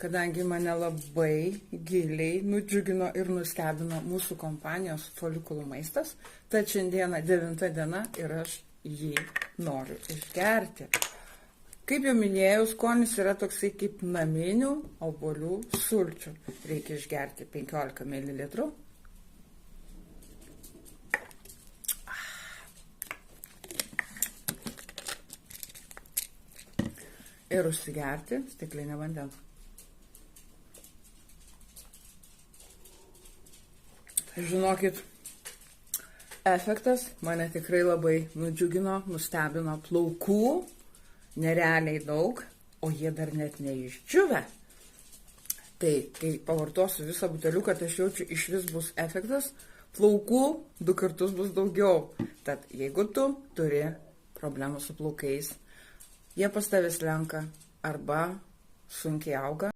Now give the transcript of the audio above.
kadangi mane labai giliai nudžiugino ir nustebino mūsų kompanijos folikulų maistas, tad šiandieną 9 diena ir aš jį noriu išgerti. Kaip jau minėjau, skonis yra toksai kaip naminių obuolių sulčių. Reikia išgerti 15 ml. Ir užsigerti stiklinę vandens. Žinokit, efektas mane tikrai labai nudžiugino, nustebino. Plaukų nerealiai daug, o jie dar net neišdžiūvę. Tai, kai pavartosiu visą buteliuką, tai aš jaučiu, iš vis bus efektas, plaukų 2 kartus bus daugiau. Tad, jeigu tu turi problemų su plaukais, jie pas tavęs slenka arba sunkiai auga,